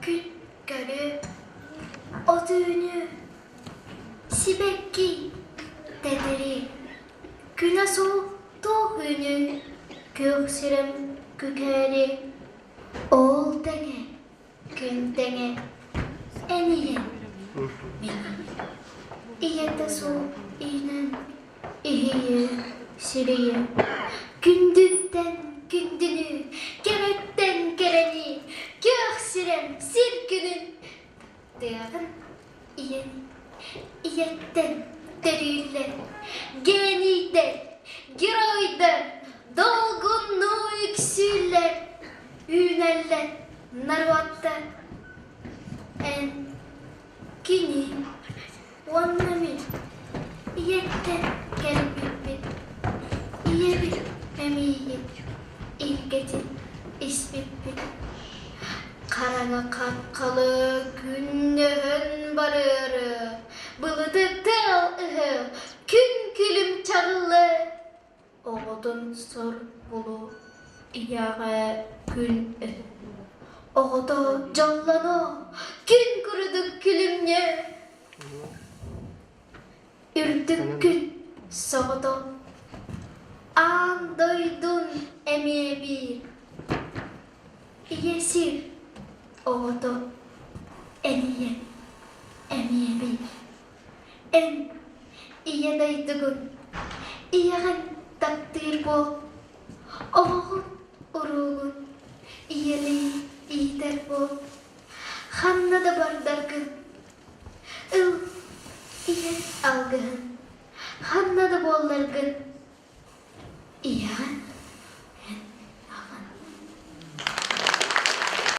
Gün görü odunu sibekki dediri günaso tohunu göksürüm kükeri ol denge gün denge eniye beni iyette su inen ihiye siriye gündünden gündünü gerekten geleni göksürem sirkünün değerın iyen iyetten deriyle geniden giroydan dolgunluğu yüksüller üneller narvatta en kini wannamin iyetten gelbibit iyebit emiye ilgetin isbibit karana kapkalı gündüğün barırı bılıdı tel ıhı kün külüm çağılı oğudun sor bulu iyağa gün ıhı oğudu canlano gün kuruduk külümye ürdük gün soğudu an doydun emiye bir iyesir oğudu eniye emiye bir en iye daydıgın iyeğin takdir bol oğun uruğun iyeliği